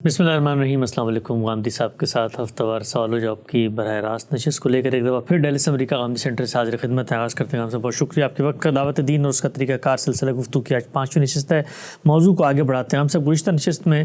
بسم اللہ الرحمن الرحیم۔ السلام علیکم۔ غامدی صاحب کے ساتھ ہفتہ وار سوال و جواب کی براہ راست نشست کو لے کر ایک دفعہ پھر ڈیلس امریکہ غامدی سینٹر سے حاضر خدمت آغاز کرتے ہیں۔ آپ سے بہت شکریہ آپ کے وقت کا۔ دعوت دین اور اس کا طریقہ کار سلسلہ گفتگو کی آج 5ویں نشست ہے۔ موضوع کو آگے بڑھاتے ہیں۔ ہم سب گزشتہ نشست میں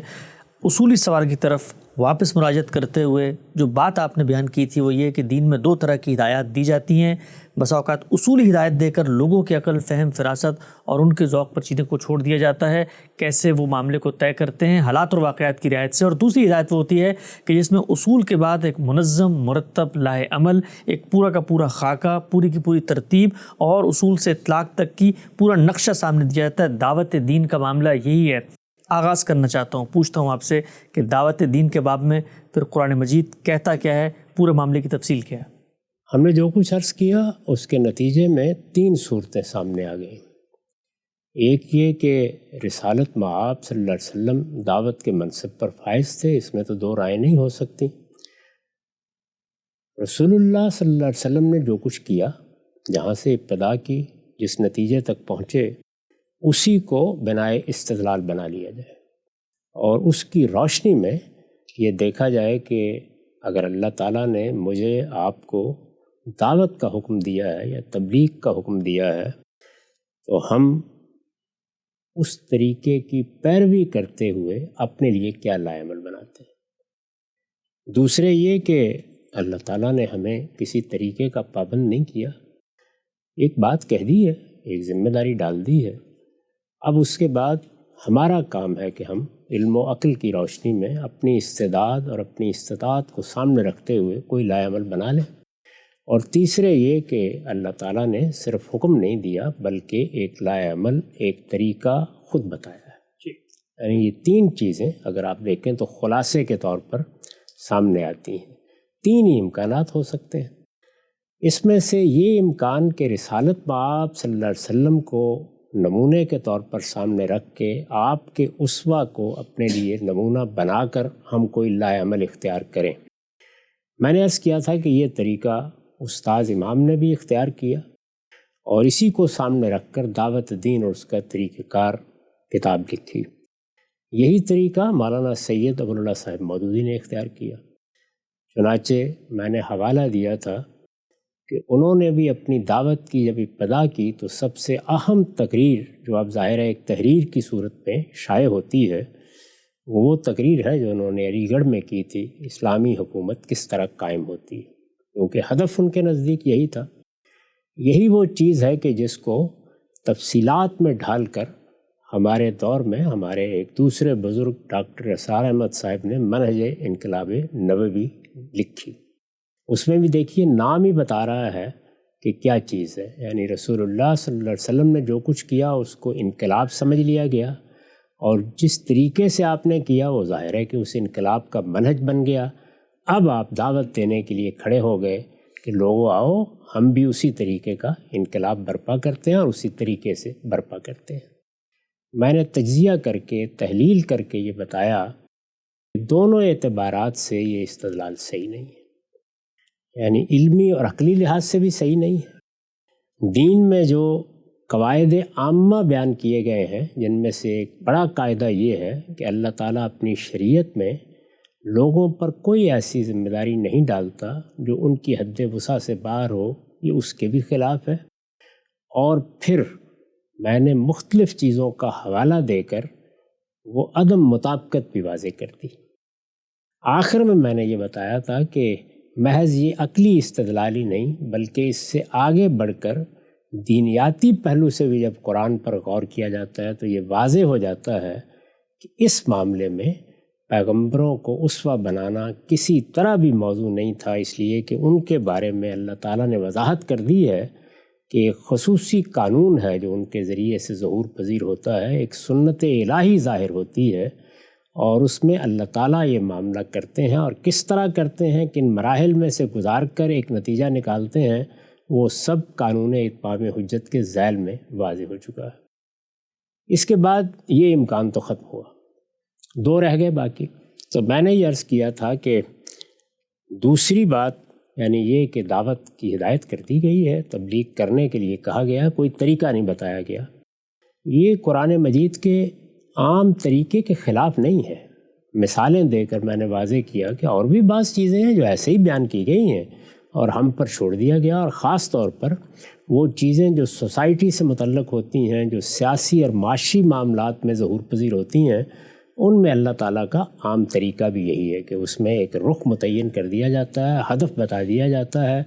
اصولی سوال کی طرف واپس مراجعت کرتے ہوئے جو بات آپ نے بیان کی تھی وہ یہ کہ دین میں 2 طرح کی ہدایات دی جاتی ہیں۔ بسا اوقات اصولی ہدایت دے کر لوگوں کے عقل، فہم، فراست اور ان کے ذوق پر چیزوں کو چھوڑ دیا جاتا ہے، کیسے وہ معاملے کو طے کرتے ہیں حالات اور واقعات کی رعایت سے۔ اور دوسری ہدایت وہ ہوتی ہے کہ جس میں اصول کے بعد ایک منظم، مرتب لاہ عمل، ایک پورا کا پورا خاکہ، پوری کی پوری ترتیب اور اصول سے اطلاق تک کی پورا نقشہ سامنے دیا جاتا ہے۔ دعوت دین کا معاملہ یہی ہے۔ آغاز کرنا چاہتا ہوں، پوچھتا ہوں آپ سے کہ دعوت دین کے باب میں پھر قرآن مجید کہتا کیا ہے، پورے معاملے کی تفصیل کیا ہے؟ ہم نے جو کچھ عرض کیا اس کے نتیجے میں 3 صورتیں سامنے آ گئیں۔ ایک یہ کہ رسالت مآب صلی اللہ علیہ وسلم دعوت کے منصب پر فائز تھے، اس میں تو 2 رائے نہیں ہو سکتی۔ رسول اللہ صلی اللہ علیہ وسلم نے جو کچھ کیا، جہاں سے ابتدا کی، جس نتیجے تک پہنچے، اسی کو بنائے استدلال بنا لیا جائے اور اس کی روشنی میں یہ دیکھا جائے کہ اگر اللہ تعالیٰ نے مجھے آپ کو دعوت کا حکم دیا ہے یا تبلیغ کا حکم دیا ہے تو ہم اس طریقے کی پیروی کرتے ہوئے اپنے لیے کیا لائے عمل بناتے ہیں۔ دوسرے یہ کہ اللہ تعالیٰ نے ہمیں کسی طریقے کا پابند نہیں کیا، ایک بات کہہ دی ہے، ایک ذمہ داری ڈال دی ہے، اب اس کے بعد ہمارا کام ہے کہ ہم علم و عقل کی روشنی میں اپنی استعداد اور اپنی استطاعت کو سامنے رکھتے ہوئے کوئی لائے عمل بنا لیں۔ اور تیسرے یہ کہ اللہ تعالیٰ نے صرف حکم نہیں دیا بلکہ ایک لائے عمل، ایک طریقہ خود بتایا ہے۔ یعنی یہ 3 چیزیں اگر آپ دیکھیں تو خلاصے کے طور پر سامنے آتی ہیں۔ 3 ہی امکانات ہو سکتے ہیں۔ اس میں سے یہ امکان کہ رسالت مآب صلی اللہ علیہ وسلم کو نمونے کے طور پر سامنے رکھ کے آپ کے اسوہ کو اپنے لیے نمونہ بنا کر ہم کوئی لائے عمل اختیار کریں۔ میں نے عرض کیا تھا کہ یہ طریقہ استاذ امام نے بھی اختیار کیا اور اسی کو سامنے رکھ کر دعوت دین اور اس کا طریقہ کار کتاب لکھی۔ یہی طریقہ مولانا سید ابو اللہ صاحب مودودی نے اختیار کیا۔ چنانچہ میں نے حوالہ دیا تھا کہ انہوں نے بھی اپنی دعوت کی جب ابتدا کی تو سب سے اہم تقریر جو اب ظاہر ہے ایک تحریر کی صورت میں شائع ہوتی ہے، وہ تقریر ہے جو انہوں نے علی گڑھ میں کی تھی، اسلامی حکومت کس طرح قائم ہوتی ہے، کیونکہ ہدف ان کے نزدیک یہی تھا۔ یہی وہ چیز ہے کہ جس کو تفصیلات میں ڈھال کر ہمارے دور میں ہمارے ایک دوسرے بزرگ ڈاکٹر اسرار احمد صاحب نے منہج انقلاب نبوی لکھی۔ اس میں بھی دیکھیے نام ہی بتا رہا ہے کہ کیا چیز ہے، یعنی رسول اللہ صلی اللہ علیہ وسلم نے جو کچھ کیا اس کو انقلاب سمجھ لیا گیا اور جس طریقے سے آپ نے کیا وہ ظاہر ہے کہ اس انقلاب کا منہج بن گیا۔ اب آپ دعوت دینے کے لیے کھڑے ہو گئے کہ لوگوں آؤ، ہم بھی اسی طریقے کا انقلاب برپا کرتے ہیں اور اسی طریقے سے برپا کرتے ہیں۔ میں نے تجزیہ کر کے، تحلیل کر کے یہ بتایا کہ دونوں اعتبارات سے یہ استدلال صحیح نہیں ہے، یعنی علمی اور عقلی لحاظ سے بھی صحیح نہیں ہے۔ دین میں جو قواعد عامہ بیان کیے گئے ہیں، جن میں سے ایک بڑا قاعدہ یہ ہے کہ اللہ تعالیٰ اپنی شریعت میں لوگوں پر کوئی ایسی ذمہ داری نہیں ڈالتا جو ان کی حد وسع سے باہر ہو، یہ اس کے بھی خلاف ہے۔ اور پھر میں نے مختلف چیزوں کا حوالہ دے کر وہ عدم مطابقت بھی واضح کر دی۔ آخر میں نے یہ بتایا تھا کہ محض یہ عقلی استدلال ہی نہیں بلکہ اس سے آگے بڑھ کر دینیاتی پہلو سے بھی جب قرآن پر غور کیا جاتا ہے تو یہ واضح ہو جاتا ہے کہ اس معاملے میں پیغمبروں کو اسوہ بنانا کسی طرح بھی موضوع نہیں تھا، اس لیے کہ ان کے بارے میں اللہ تعالیٰ نے وضاحت کر دی ہے کہ ایک خصوصی قانون ہے جو ان کے ذریعے سے ظہور پذیر ہوتا ہے، ایک سنت الہی ظاہر ہوتی ہے اور اس میں اللہ تعالیٰ یہ معاملہ کرتے ہیں اور کس طرح کرتے ہیں، کن مراحل میں سے گزار کر ایک نتیجہ نکالتے ہیں، وہ سب قانون اتمام حجت کے ذیل میں واضح ہو چکا ہے۔ اس کے بعد یہ امکان تو ختم ہوا، 2 رہ گئے باقی۔ تو میں نے یہ عرض کیا تھا کہ دوسری بات یعنی یہ کہ دعوت کی ہدایت کر دی گئی ہے، تبلیغ کرنے کے لیے کہا گیا، کوئی طریقہ نہیں بتایا گیا، یہ قرآن مجید کے عام طریقے کے خلاف نہیں ہے۔ مثالیں دے کر میں نے واضح کیا کہ اور بھی بعض چیزیں ہیں جو ایسے ہی بیان کی گئی ہیں اور ہم پر چھوڑ دیا گیا، اور خاص طور پر وہ چیزیں جو سوسائٹی سے متعلق ہوتی ہیں، جو سیاسی اور معاشی معاملات میں ظہور پذیر ہوتی ہیں، ان میں اللہ تعالیٰ کا عام طریقہ بھی یہی ہے کہ اس میں ایک رخ متعین کر دیا جاتا ہے، ہدف بتا دیا جاتا ہے،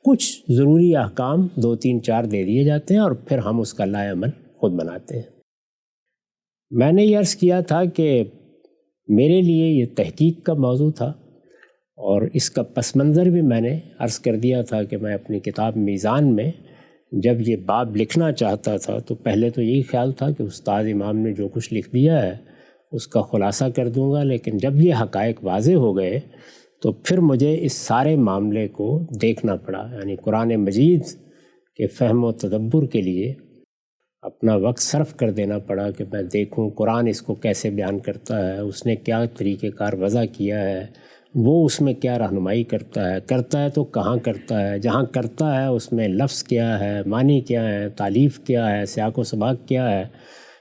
کچھ ضروری احکام 2 3 4 دے دیے جاتے ہیں، اور پھر ہم اس کا لائے عمل خود بناتے ہیں۔ میں نے یہ عرض کیا تھا کہ میرے لیے یہ تحقیق کا موضوع تھا، اور اس کا پس منظر بھی میں نے عرض کر دیا تھا کہ میں اپنی کتاب میزان میں جب یہ باب لکھنا چاہتا تھا تو پہلے تو یہی خیال تھا کہ استاد امام نے جو کچھ لکھ دیا ہے اس کا خلاصہ کر دوں گا، لیکن جب یہ حقائق واضح ہو گئے تو پھر مجھے اس سارے معاملے کو دیکھنا پڑا، یعنی قرآن مجید کے فہم و تدبر کے لیے اپنا وقت صرف کر دینا پڑا کہ میں دیکھوں قرآن اس کو کیسے بیان کرتا ہے، اس نے کیا طریقہ کار وضع کیا ہے، وہ اس میں کیا رہنمائی کرتا ہے تو کہاں کرتا ہے، جہاں کرتا ہے اس میں لفظ کیا ہے، معنی کیا ہے، تالیف کیا ہے، سیاق و سباق کیا ہے۔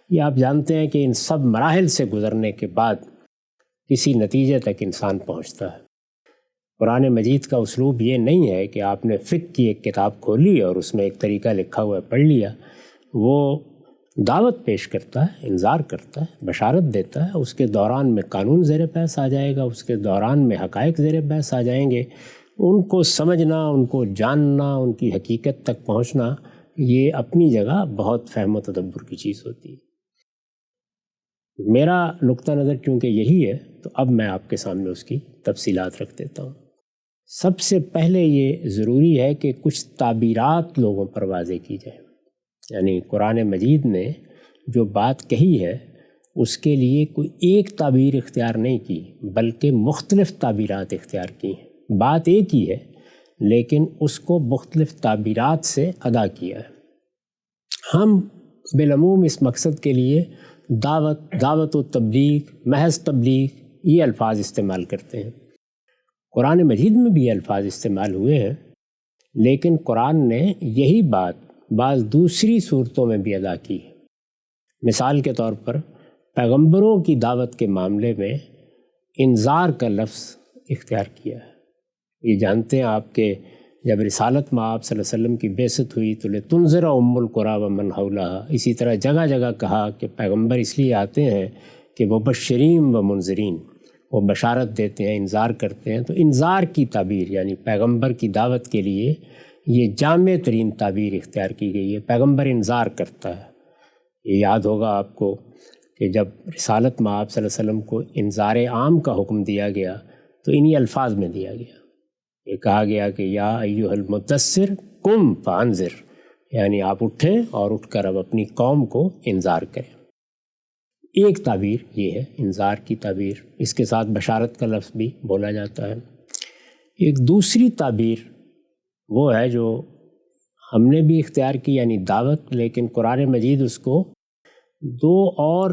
یہ آپ جانتے ہیں کہ ان سب مراحل سے گزرنے کے بعد کسی نتیجے تک انسان پہنچتا ہے۔ قرآن مجید کا اسلوب یہ نہیں ہے کہ آپ نے فقہ کی ایک کتاب کھولی اور اس میں ایک طریقہ لکھا ہوا ہے پڑھ لیا۔ وہ دعوت پیش کرتا ہے، انذار کرتا ہے، بشارت دیتا ہے، اس کے دوران میں قانون زیر بحث آ جائے گا، اس کے دوران میں حقائق زیر بحث آ جائیں گے، ان کو سمجھنا، ان کو جاننا، ان کی حقیقت تک پہنچنا، یہ اپنی جگہ بہت فہم و تدبر کی چیز ہوتی ہے۔ میرا نقطہ نظر چونکہ یہی ہے تو اب میں آپ کے سامنے اس کی تفصیلات رکھ دیتا ہوں۔ سب سے پہلے یہ ضروری ہے کہ کچھ تعبیرات لوگوں پر واضح کی جائے، یعنی قرآن مجید نے جو بات کہی ہے اس کے لیے کوئی ایک تعبیر اختیار نہیں کی بلکہ مختلف تعبیرات اختیار کی ہیں۔ بات ایک ہی ہے لیکن اس کو مختلف تعبیرات سے ادا کیا ہے۔ ہم بالعموم اس مقصد کے لیے دعوت و تبلیغ، محض تبلیغ، یہ الفاظ استعمال کرتے ہیں۔ قرآن مجید میں بھی یہ الفاظ استعمال ہوئے ہیں، لیکن قرآن نے یہی بات بعض دوسری صورتوں میں بھی ادا کی ہے۔ مثال کے طور پر پیغمبروں کی دعوت کے معاملے میں انذار کا لفظ اختیار کیا ہے۔ یہ جانتے ہیں آپ کہ جب رسالت میں آپ صلی اللہ علیہ وسلم کی بعثت ہوئی تو لتنذر ام القری ومن حولھا، اسی طرح جگہ جگہ کہا کہ پیغمبر اس لیے آتے ہیں کہ مبشرین و منذرین، وہ بشارت دیتے ہیں، انذار کرتے ہیں۔ تو انذار کی تعبیر یعنی پیغمبر کی دعوت کے لیے یہ جامع ترین تعبیر اختیار کی گئی ہے۔ پیغمبر انذار کرتا ہے۔ یہ یاد ہوگا آپ کو کہ جب رسالت میں آپ صلی اللہ علیہ وسلم کو انذار عام کا حکم دیا گیا تو انہی الفاظ میں دیا گیا۔ یہ کہا گیا کہ یا ایھا المدثر قم فانذر، یعنی آپ اٹھیں اور اٹھ کر اب اپنی قوم کو انذار کریں۔ ایک تعبیر یہ ہے انذار کی تعبیر، اس کے ساتھ بشارت کا لفظ بھی بولا جاتا ہے۔ ایک دوسری تعبیر وہ ہے جو ہم نے بھی اختیار کی، یعنی دعوت، لیکن قرآن مجید اس کو 2 اور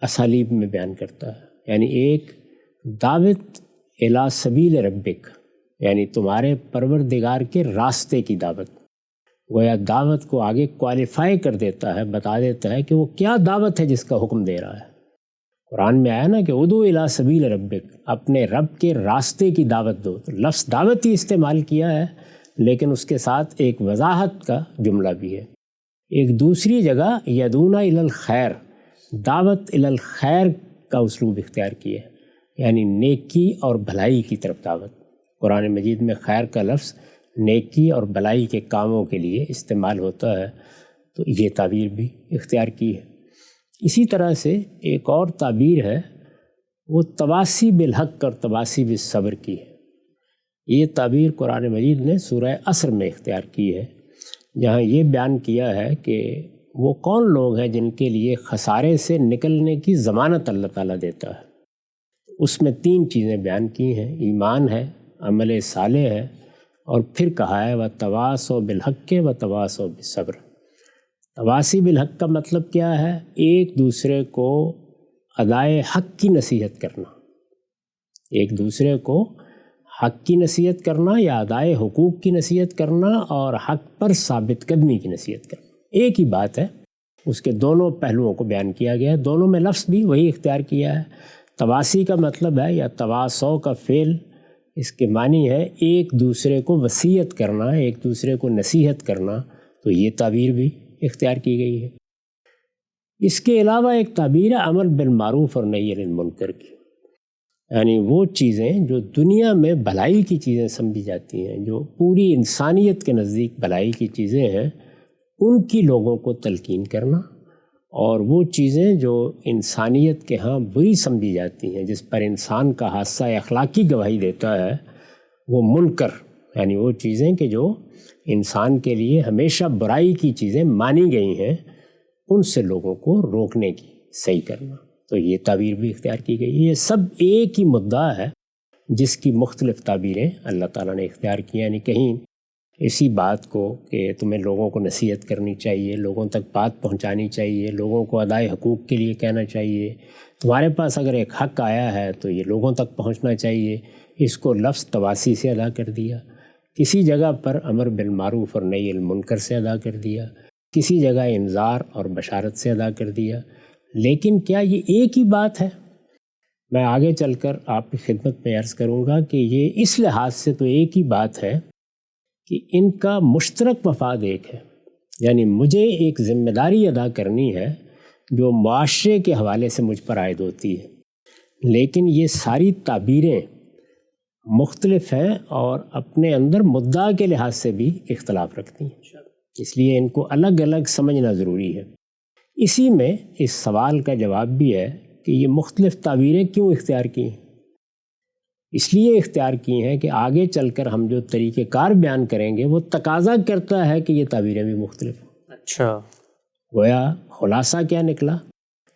اسالیب میں بیان کرتا ہے۔ یعنی ایک دعوت الی سبیل ربک، یعنی تمہارے پروردگار کے راستے کی دعوت۔ گویا دعوت کو آگے کوالیفائی کر دیتا ہے، بتا دیتا ہے کہ وہ کیا دعوت ہے جس کا حکم دے رہا ہے۔ قرآن میں آیا نا کہ ادعو الی سبیل ربک، اپنے رب کے راستے کی دعوت دو۔ تو لفظ دعوت ہی استعمال کیا ہے لیکن اس کے ساتھ ایک وضاحت کا جملہ بھی ہے۔ ایک دوسری جگہ یدعون الی الخیر، دعوت الی الخیر کا اسلوب اختیار کیا ہے، یعنی نیکی اور بھلائی کی طرف دعوت۔ قرآن مجید میں خیر کا لفظ نیکی اور بھلائی کے کاموں کے لیے استعمال ہوتا ہے، تو یہ تعبیر بھی اختیار کی ہے۔ اسی طرح سے ایک اور تعبیر ہے، وہ تواصی بالحق اور تواصی بالصبر کی ہے۔ یہ تعبیر قرآن مجید نے سورہ عصر میں اختیار کی ہے، جہاں یہ بیان کیا ہے کہ وہ کون لوگ ہیں جن کے لیے خسارے سے نکلنے کی ضمانت اللہ تعالیٰ دیتا ہے۔ اس میں 3 چیزیں بیان کی ہیں، ایمان ہے، عمل صالح ہے، اور پھر کہا ہے وَتَوَاصَوْا بِالْحَقِّ وَتَوَاصَوْا بِالصَّبْرِ۔ تواصی بالحق کا مطلب کیا ہے؟ ایک دوسرے کو ادائے حق کی نصیحت کرنا، ایک دوسرے کو حق کی نصیحت کرنا یا ادائے حقوق کی نصیحت کرنا اور حق پر ثابت قدمی کی نصیحت کرنا، ایک ہی بات ہے۔ اس کے دونوں پہلوؤں کو بیان کیا گیا ہے، دونوں میں لفظ بھی وہی اختیار کیا ہے۔ تواسی کا مطلب ہے یا تواسو کا فعل، اس کے معنی ہے ایک دوسرے کو وصیت کرنا، ایک دوسرے کو نصیحت کرنا، تو یہ تعبیر بھی اختیار کی گئی ہے۔ اس کے علاوہ ایک تعبیر ہے امر بالمعروف اور نہی عن المنکر کی، یعنی وہ چیزیں جو دنیا میں بھلائی کی چیزیں سمجھی جاتی ہیں، جو پوری انسانیت کے نزدیک بھلائی کی چیزیں ہیں، ان کی لوگوں کو تلقین کرنا، اور وہ چیزیں جو انسانیت کے ہاں بری سمجھی جاتی ہیں، جس پر انسان کا حادثہ اخلاقی گواہی دیتا ہے، وہ منکر، یعنی وہ چیزیں کہ جو انسان کے لیے ہمیشہ برائی کی چیزیں مانی گئی ہیں، ان سے لوگوں کو روکنے کی صحیح کرنا، تو یہ تعبیر بھی اختیار کی گئی ہے۔ یہ سب ایک ہی مدعا ہے جس کی مختلف تعبیریں اللہ تعالیٰ نے اختیار کی، یعنی کہیں اسی بات کو کہ تمہیں لوگوں کو نصیحت کرنی چاہیے، لوگوں تک بات پہنچانی چاہیے، لوگوں کو ادائے حقوق کے لیے کہنا چاہیے، تمہارے پاس اگر ایک حق آیا ہے تو یہ لوگوں تک پہنچنا چاہیے، اس کو لفظ تواسی سے ادا کر دیا، کسی جگہ پر امر بالمعروف اور نہی عن المنکر سے ادا کر دیا، کسی جگہ انذار اور بشارت سے ادا کر دیا۔ لیکن کیا یہ ایک ہی بات ہے؟ میں آگے چل کر آپ کی خدمت میں عرض کروں گا کہ یہ اس لحاظ سے تو ایک ہی بات ہے کہ ان کا مشترک مفاد ایک ہے، یعنی مجھے ایک ذمہ داری ادا کرنی ہے جو معاشرے کے حوالے سے مجھ پر عائد ہوتی ہے، لیکن یہ ساری تعبیریں مختلف ہیں اور اپنے اندر مدعا کے لحاظ سے بھی اختلاف رکھتی ہیں، اس لیے ان کو الگ الگ سمجھنا ضروری ہے۔ اسی میں اس سوال کا جواب بھی ہے کہ یہ مختلف تعبیریں کیوں اختیار کی ہیں؟ اس لیے اختیار کی ہیں کہ آگے چل کر ہم جو طریقہ کار بیان کریں گے وہ تقاضا کرتا ہے کہ یہ تعبیریں بھی مختلف ہوں۔ اچھا، گویا خلاصہ کیا نکلا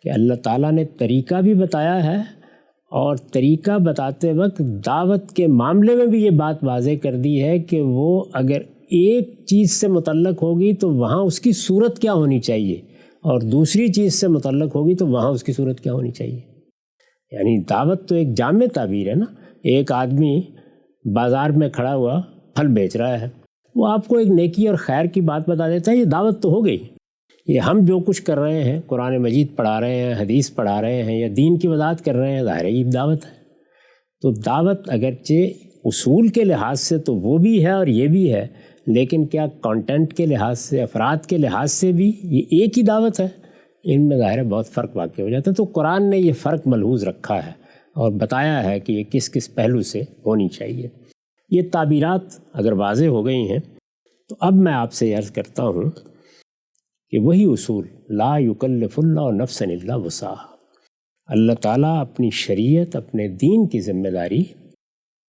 کہ اللہ تعالیٰ نے طریقہ بھی بتایا ہے، اور طریقہ بتاتے وقت دعوت کے معاملے میں بھی یہ بات واضح کر دی ہے کہ وہ اگر ایک چیز سے متعلق ہوگی تو وہاں اس کی صورت کیا ہونی چاہیے، اور دوسری چیز سے متعلق ہوگی تو وہاں اس کی صورت کیا ہونی چاہیے۔ یعنی دعوت تو ایک جامع تعبیر ہے نا۔ ایک آدمی بازار میں کھڑا ہوا پھل بیچ رہا ہے، وہ آپ کو ایک نیکی اور خیر کی بات بتا دیتا ہے، یہ دعوت تو ہو گئی۔ یہ ہم جو کچھ کر رہے ہیں، قرآن مجید پڑھا رہے ہیں، حدیث پڑھا رہے ہیں، یا دین کی وضاحت کر رہے ہیں، ظاہر ہے یہ دعوت ہے۔ تو دعوت اگرچہ اصول کے لحاظ سے تو وہ بھی ہے اور یہ بھی ہے، لیکن کیا کانٹینٹ کے لحاظ سے، افراد کے لحاظ سے بھی یہ ایک ہی دعوت ہے؟ ان میں ظاہر ہے بہت فرق واقع ہو جاتا ہے۔ تو قرآن نے یہ فرق ملحوظ رکھا ہے اور بتایا ہے کہ یہ کس کس پہلو سے ہونی چاہیے۔ یہ تعبیرات اگر واضح ہو گئی ہیں تو اب میں آپ سے عرض کرتا ہوں کہ وہی اصول لا یکلف اللہ نفسا الا وسعہا، اللہ تعالیٰ اپنی شریعت، اپنے دین کی ذمہ داری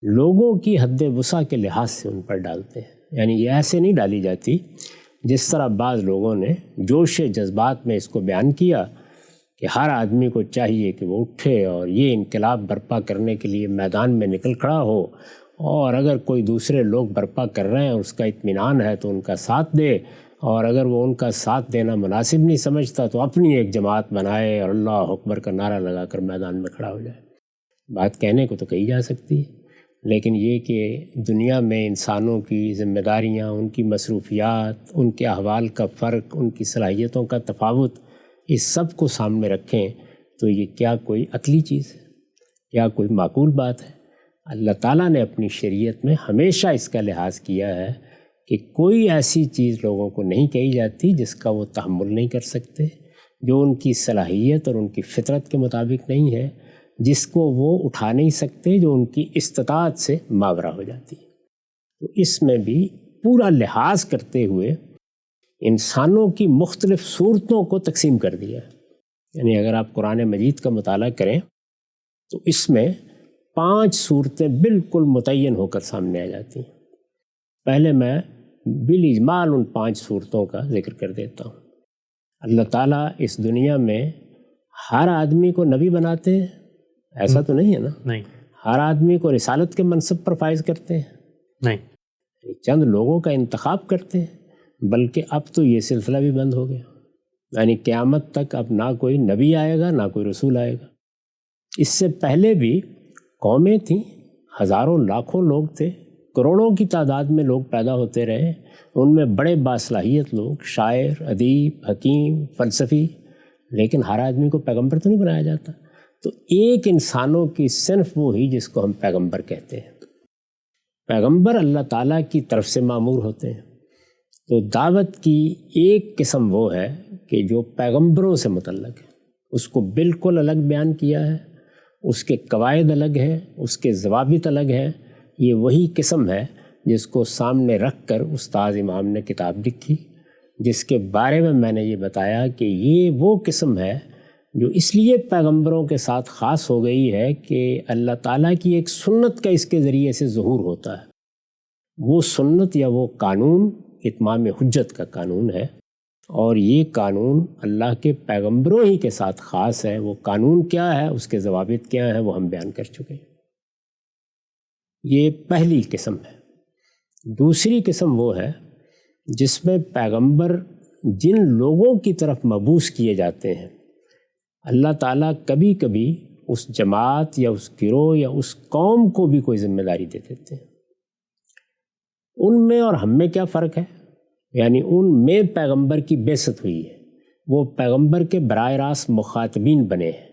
لوگوں کی حد وسع کے لحاظ سے ان پر ڈالتے ہیں، یعنی یہ ایسے نہیں ڈالی جاتی جس طرح بعض لوگوں نے جوش جذبات میں اس کو بیان کیا کہ ہر آدمی کو چاہیے کہ وہ اٹھے اور یہ انقلاب برپا کرنے کے لیے میدان میں نکل کھڑا ہو، اور اگر کوئی دوسرے لوگ برپا کر رہے ہیں اور اس کا اطمینان ہے تو ان کا ساتھ دے، اور اگر وہ ان کا ساتھ دینا مناسب نہیں سمجھتا تو اپنی ایک جماعت بنائے اور اللہ اکبر کا نعرہ لگا کر میدان میں کھڑا ہو جائے۔ بات کہنے کو تو کہی جا سکتی ہے، لیکن یہ کہ دنیا میں انسانوں کی ذمہ داریاں، ان کی مصروفیات، ان کے احوال کا فرق، ان کی صلاحیتوں کا تفاوت، اس سب کو سامنے رکھیں تو یہ کیا کوئی عقلی چیز ہے؟ کیا کوئی معقول بات ہے؟ اللہ تعالیٰ نے اپنی شریعت میں ہمیشہ اس کا لحاظ کیا ہے کہ کوئی ایسی چیز لوگوں کو نہیں کہی جاتی جس کا وہ تحمل نہیں کر سکتے، جو ان کی صلاحیت اور ان کی فطرت کے مطابق نہیں ہے، جس کو وہ اٹھا نہیں سکتے، جو ان کی استطاعت سے ماورا ہو جاتی ہے۔ تو اس میں بھی پورا لحاظ کرتے ہوئے انسانوں کی مختلف صورتوں کو تقسیم کر دیا ہے۔ یعنی اگر آپ قرآن مجید کا مطالعہ کریں تو اس میں 5 صورتیں بالکل متعین ہو کر سامنے آ جاتی ہیں۔ پہلے میں بالاجمال ان 5 صورتوں کا ذکر کر دیتا ہوں۔ اللہ تعالیٰ اس دنیا میں ہر آدمی کو نبی بناتے ہیں ایسا تو نہیں ہے نا؟ نہیں۔ ہر آدمی کو رسالت کے منصب پر فائز کرتے ہیں؟ نہیں۔ چند لوگوں کا انتخاب کرتے ہیں، بلکہ اب تو یہ سلسلہ بھی بند ہو گیا، یعنی قیامت تک اب نہ کوئی نبی آئے گا نہ کوئی رسول آئے گا۔ اس سے پہلے بھی قومیں تھیں، ہزاروں لاکھوں لوگ تھے، کروڑوں کی تعداد میں لوگ پیدا ہوتے رہے، ان میں بڑے باصلاحیت لوگ، شاعر، ادیب، حکیم، فلسفی، لیکن ہر آدمی کو پیغمبر تو نہیں بنایا جاتا۔ تو ایک انسانوں کی صنف وہ ہی جس کو ہم پیغمبر کہتے ہیں۔ پیغمبر اللہ تعالیٰ کی طرف سے مامور ہوتے ہیں۔ تو دعوت کی ایک قسم وہ ہے کہ جو پیغمبروں سے متعلق ہے، اس کو بالکل الگ بیان کیا ہے، اس کے قواعد الگ ہیں، اس کے ضوابط الگ ہیں۔ یہ وہی قسم ہے جس کو سامنے رکھ کر استاد امام نے کتاب لکھی، جس کے بارے میں نے یہ بتایا کہ یہ وہ قسم ہے جو اس لیے پیغمبروں کے ساتھ خاص ہو گئی ہے کہ اللہ تعالیٰ کی ایک سنت کا اس کے ذریعے سے ظہور ہوتا ہے۔ وہ سنت یا وہ قانون اتمام حجت کا قانون ہے، اور یہ قانون اللہ کے پیغمبروں ہی کے ساتھ خاص ہے۔ وہ قانون کیا ہے، اس کے ضوابط کیا ہیں، وہ ہم بیان کر چکے ہیں۔ یہ پہلی قسم ہے۔ دوسری قسم وہ ہے جس میں پیغمبر جن لوگوں کی طرف مبعوث کیے جاتے ہیں، اللہ تعالیٰ کبھی کبھی اس جماعت یا اس گروہ یا اس قوم کو بھی کوئی ذمہ داری دے دیتے ہیں۔ ان میں اور ہم میں کیا فرق ہے؟ یعنی ان میں پیغمبر کی بعثت ہوئی ہے، وہ پیغمبر کے براہ راست مخاطبین بنے ہیں۔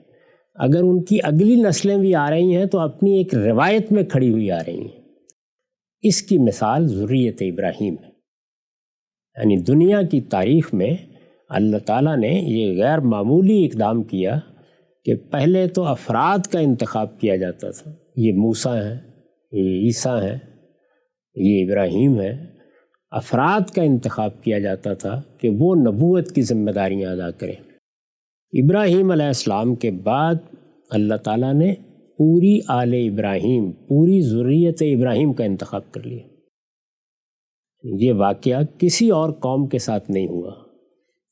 اگر ان کی اگلی نسلیں بھی آ رہی ہیں تو اپنی ایک روایت میں کھڑی ہوئی آ رہی ہیں۔ اس کی مثال ذریت ابراہیم ہے۔ یعنی دنیا کی تاریخ میں اللہ تعالیٰ نے یہ غیر معمولی اقدام کیا کہ پہلے تو افراد کا انتخاب کیا جاتا تھا، یہ موسیٰ ہیں، یہ عیسیٰ ہیں، یہ ابراہیم ہے۔ افراد کا انتخاب کیا جاتا تھا کہ وہ نبوت کی ذمہ داریاں ادا کریں۔ ابراہیم علیہ السلام کے بعد اللہ تعالیٰ نے پوری آل ابراہیم، پوری ذریت ابراہیم کا انتخاب کر لیا۔ یہ واقعہ کسی اور قوم کے ساتھ نہیں ہوا،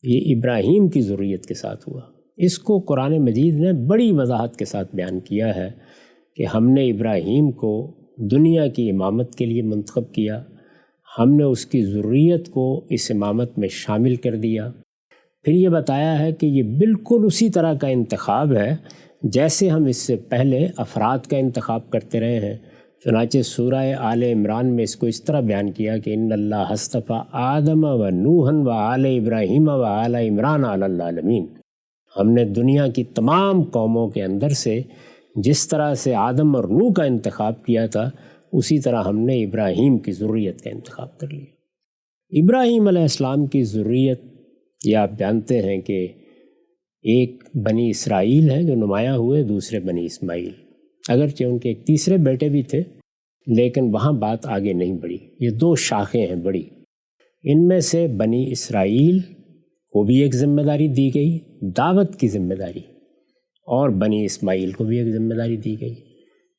یہ ابراہیم کی ذریت کے ساتھ ہوا۔ اس کو قرآن مجید نے بڑی وضاحت کے ساتھ بیان کیا ہے کہ ہم نے ابراہیم کو دنیا کی امامت کے لیے منتخب کیا، ہم نے اس کی ذریت کو اس امامت میں شامل کر دیا۔ پھر یہ بتایا ہے کہ یہ بالکل اسی طرح کا انتخاب ہے جیسے ہم اس سے پہلے افراد کا انتخاب کرتے رہے ہیں۔ چنانچہ سورہ آل عمران میں اس کو اس طرح بیان کیا کہ ان اللہ اصطفیٰ آدم و نوحا و آل ابراہیم و آل عمران علی العالمین۔ ہم نے دنیا کی تمام قوموں کے اندر سے جس طرح سے آدم اور نوح کا انتخاب کیا تھا، اسی طرح ہم نے ابراہیم کی ذریت کا انتخاب کر لیا۔ ابراہیم علیہ السلام کی ذریت یہ آپ جانتے ہیں کہ ایک بنی اسرائیل ہے جو نمایاں ہوئے، دوسرے بنی اسماعیل۔ اگرچہ ان کے ایک تیسرے بیٹے بھی تھے، لیکن وہاں بات آگے نہیں بڑھی۔ یہ دو شاخیں ہیں بڑی۔ ان میں سے بنی اسرائیل کو بھی ایک ذمہ داری دی گئی، دعوت کی ذمہ داری، اور بنی اسماعیل کو بھی ایک ذمہ داری دی گئی۔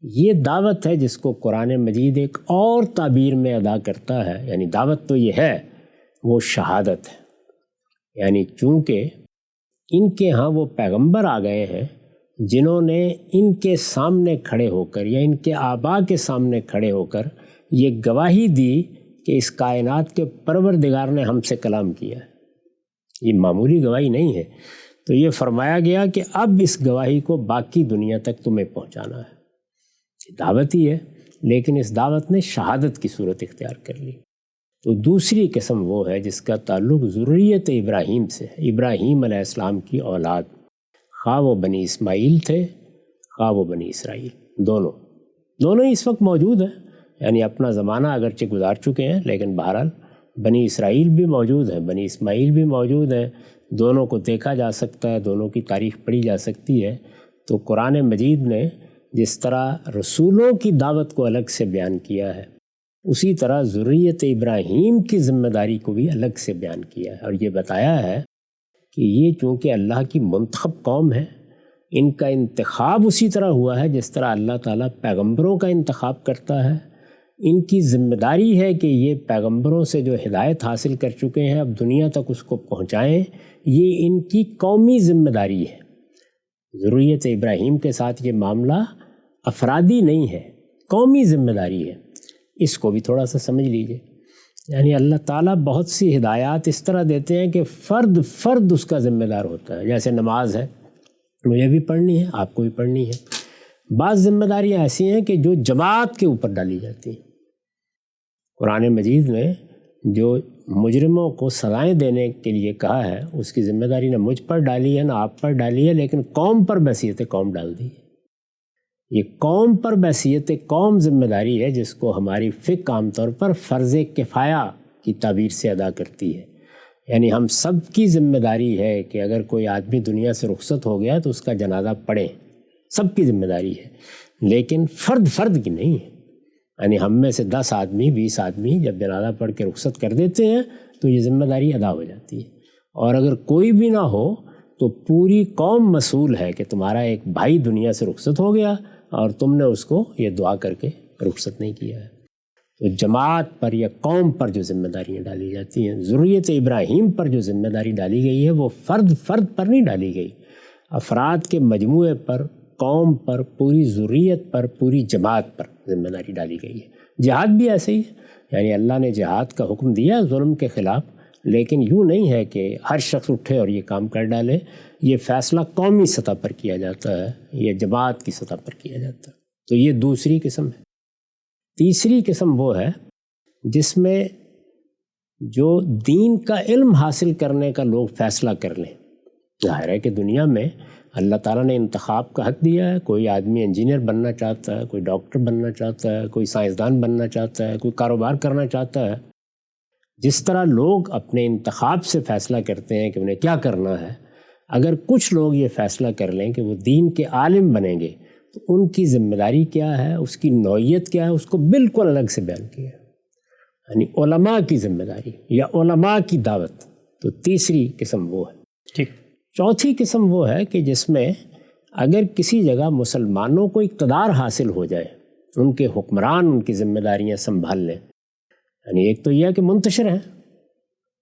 یہ دعوت ہے جس کو قرآن مجید ایک اور تعبیر میں ادا کرتا ہے، یعنی دعوت تو یہ ہے، وہ شہادت ہے۔ یعنی چونکہ ان کے ہاں وہ پیغمبر آ گئے ہیں جنہوں نے ان کے سامنے کھڑے ہو کر یا ان کے آباء کے سامنے کھڑے ہو کر یہ گواہی دی کہ اس کائنات کے پروردگار نے ہم سے کلام کیا ہے۔ یہ معمولی گواہی نہیں ہے۔ تو یہ فرمایا گیا کہ اب اس گواہی کو باقی دنیا تک تمہیں پہنچانا ہے۔ دعوت ہی ہے، لیکن اس دعوت نے شہادت کی صورت اختیار کر لی۔ تو دوسری قسم وہ ہے جس کا تعلق ذریت ابراہیم سے ہے، ابراہیم علیہ السلام کی اولاد، خواہ وہ بنی اسماعیل تھے خواہ وہ بنی اسرائیل، دونوں ہی اس وقت موجود ہیں۔ یعنی اپنا زمانہ اگرچہ گزار چکے ہیں، لیکن بہرحال بنی اسرائیل بھی موجود ہیں، بنی اسماعیل بھی موجود ہیں، دونوں کو دیکھا جا سکتا ہے، دونوں کی تاریخ پڑھی جا سکتی ہے۔ تو قرآن مجید نے جس طرح رسولوں کی دعوت کو الگ سے بیان کیا ہے، اسی طرح ذریت ابراہیم کی ذمہ داری کو بھی الگ سے بیان کیا ہے، اور یہ بتایا ہے کہ یہ چونکہ اللہ کی منتخب قوم ہے، ان کا انتخاب اسی طرح ہوا ہے جس طرح اللہ تعالیٰ پیغمبروں کا انتخاب کرتا ہے۔ ان کی ذمہ داری ہے کہ یہ پیغمبروں سے جو ہدایت حاصل کر چکے ہیں اب دنیا تک اس کو پہنچائیں، یہ ان کی قومی ذمہ داری ہے۔ ذریت ابراہیم کے ساتھ یہ معاملہ افرادی نہیں ہے، قومی ذمہ داری ہے۔ اس کو بھی تھوڑا سا سمجھ لیجئے۔ یعنی اللہ تعالیٰ بہت سی ہدایات اس طرح دیتے ہیں کہ فرد اس کا ذمہ دار ہوتا ہے۔ جیسے نماز ہے، مجھے بھی پڑھنی ہے، آپ کو بھی پڑھنی ہے۔ بعض ذمہ داریاں ایسی ہیں کہ جو جماعت کے اوپر ڈالی جاتی ہیں۔ قرآن مجید نے جو مجرموں کو سزائیں دینے کے لیے کہا ہے اس کی ذمہ داری نہ مجھ پر ڈالی ہے نہ آپ پر ڈالی ہے، لیکن قوم پر بحیثیت قوم ڈال دی ہے۔ یہ قوم پر بحیثیت قوم ذمہ داری ہے جس کو ہماری فقہ عام طور پر فرض کفایہ کی تعبیر سے ادا کرتی ہے، یعنی ہم سب کی ذمہ داری ہے کہ اگر کوئی آدمی دنیا سے رخصت ہو گیا تو اس کا جنازہ پڑھیں، سب کی ذمہ داری ہے، لیکن فرد کی نہیں ہے۔ یعنی ہم میں سے 10 آدمی 20 آدمی جب جنازہ پڑھ کے رخصت کر دیتے ہیں تو یہ ذمہ داری ادا ہو جاتی ہے، اور اگر کوئی بھی نہ ہو تو پوری قوم مسئول ہے کہ تمہارا ایک بھائی دنیا سے رخصت ہو گیا اور تم نے اس کو یہ دعا کر کے رخصت نہیں کیا ہے۔ تو جماعت پر یا قوم پر جو ذمہ داریاں ڈالی جاتی ہیں، ذریت ابراہیم پر جو ذمہ داری ڈالی گئی ہے وہ فرد پر نہیں ڈالی گئی، افراد کے مجموعے پر، قوم پر، پوری ذریت پر، پوری جماعت پر ذمہ داری ڈالی گئی ہے۔ جہاد بھی ایسے ہی ہے، یعنی اللہ نے جہاد کا حکم دیا ظلم کے خلاف، لیکن یوں نہیں ہے کہ ہر شخص اٹھے اور یہ کام کر ڈالے، یہ فیصلہ قومی سطح پر کیا جاتا ہے، یہ جماعت کی سطح پر کیا جاتا ہے۔ تو یہ دوسری قسم ہے۔ تیسری قسم وہ ہے جس میں جو دین کا علم حاصل کرنے کا لوگ فیصلہ کر لیں۔ ظاہر ہے کہ دنیا میں اللہ تعالیٰ نے انتخاب کا حق دیا ہے، کوئی آدمی انجینئر بننا چاہتا ہے، کوئی ڈاکٹر بننا چاہتا ہے، کوئی سائنسدان بننا چاہتا ہے، کوئی کاروبار کرنا چاہتا ہے۔ جس طرح لوگ اپنے انتخاب سے فیصلہ کرتے ہیں کہ انہیں کیا کرنا ہے، اگر کچھ لوگ یہ فیصلہ کر لیں کہ وہ دین کے عالم بنیں گے تو ان کی ذمہ داری کیا ہے، اس کی نوعیت کیا ہے، اس کو بالکل الگ سے بیان کیا ہے، یعنی علماء کی ذمہ داری یا علماء کی دعوت۔ تو تیسری قسم وہ ہے۔ ٹھیک۔ چوتھی قسم وہ ہے کہ جس میں اگر کسی جگہ مسلمانوں کو اقتدار حاصل ہو جائے، ان کے حکمران ان کی ذمہ داریاں سنبھال لیں، یعنی ایک تو یہ ہے کہ منتشر ہیں،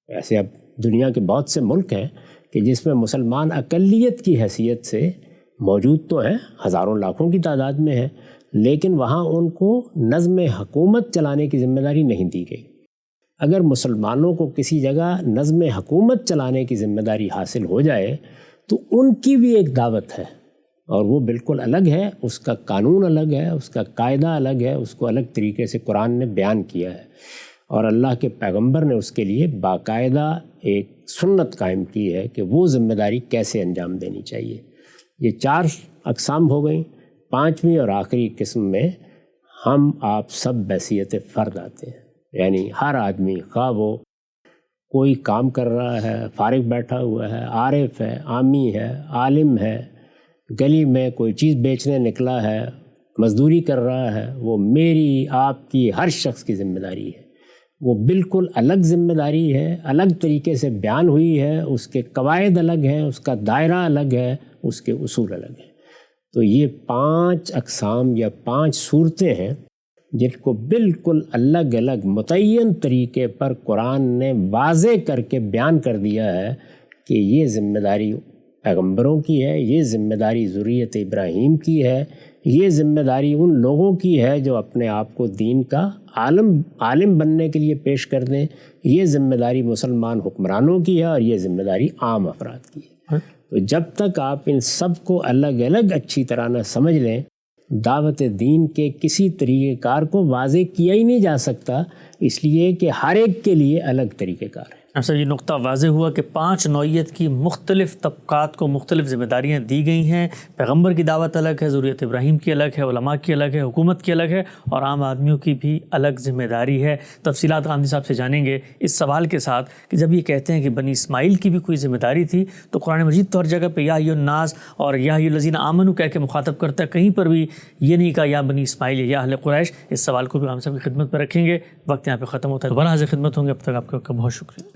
ایسے اب دنیا کے بہت سے ملک ہیں کہ جس میں مسلمان اقلیت کی حیثیت سے موجود تو ہیں، ہزاروں لاکھوں کی تعداد میں ہیں، لیکن وہاں ان کو نظم حکومت چلانے کی ذمہ داری نہیں دی گئی۔ اگر مسلمانوں کو کسی جگہ نظم حکومت چلانے کی ذمہ داری حاصل ہو جائے تو ان کی بھی ایک دعوت ہے، اور وہ بالکل الگ ہے، اس کا قانون الگ ہے، اس کا قاعدہ الگ ہے، اس کو الگ طریقے سے قرآن نے بیان کیا ہے، اور اللہ کے پیغمبر نے اس کے لیے باقاعدہ ایک سنت قائم کی ہے کہ وہ ذمہ داری کیسے انجام دینی چاہیے۔ یہ 4 اقسام ہو گئیں۔ 5ویں اور آخری قسم میں ہم آپ سب بحیثیت فرد آتے ہیں، یعنی ہر آدمی، خواہ وہ کوئی کام کر رہا ہے، فارغ بیٹھا ہوا ہے، عارف ہے، عامی ہے، عالم ہے، گلی میں کوئی چیز بیچنے نکلا ہے، مزدوری کر رہا ہے، وہ میری آپ کی ہر شخص کی ذمہ داری ہے۔ وہ بالکل الگ ذمہ داری ہے، الگ طریقے سے بیان ہوئی ہے، اس کے قواعد الگ ہیں، اس کا دائرہ الگ ہے، اس کے اصول الگ ہیں۔ تو یہ 5 اقسام یا 5 صورتیں ہیں جن کو بالکل الگ الگ متعین طریقے پر قرآن نے واضح کر کے بیان کر دیا ہے کہ یہ ذمہ داری پیغمبروں کی ہے، یہ ذمہ داری ذریت ابراہیم کی ہے، یہ ذمہ داری ان لوگوں کی ہے جو اپنے آپ کو دین کا عالم بننے کے لیے پیش کر دیں، یہ ذمہ داری مسلمان حکمرانوں کی ہے، اور یہ ذمہ داری عام افراد کی ہے۔ تو جب تک آپ ان سب کو الگ الگ اچھی طرح نہ سمجھ لیں، دعوت دین کے کسی طریقہ کار کو واضح کیا ہی نہیں جا سکتا، اس لیے کہ ہر ایک کے لیے الگ طریقہ کار ہے۔ سر یہ نقطہ واضح ہوا کہ 5 نوعیت کی مختلف طبقات کو مختلف ذمہ داریاں دی گئی ہیں۔ پیغمبر کی دعوت الگ ہے، ذریت ابراہیم کی الگ ہے، علماء کی الگ ہے، حکومت کی الگ ہے، اور عام آدمیوں کی بھی الگ ذمہ داری ہے۔ تفصیلات غامدی صاحب سے جانیں گے اس سوال کے ساتھ کہ جب یہ کہتے ہیں کہ بنی اسماعیل کی بھی کوئی ذمہ داری تھی، تو قرآن مجید تو ہر جگہ پہ یا ایھا الناس اور یا ایھا الذین آمنوا کہہ کے مخاطب کرتا ہے، کہیں پر بھی یہ نہیں کہا یا بنی اسماعیل یا اہل قریش۔ اس سوال کو بھی ہم سب کی خدمت پر رکھیں گے۔ وقت یہاں پہ ختم ہوتا ہے، دوبارہ حاضر خدمت ہوں گے، اب تک آپ کا بہت شکریہ۔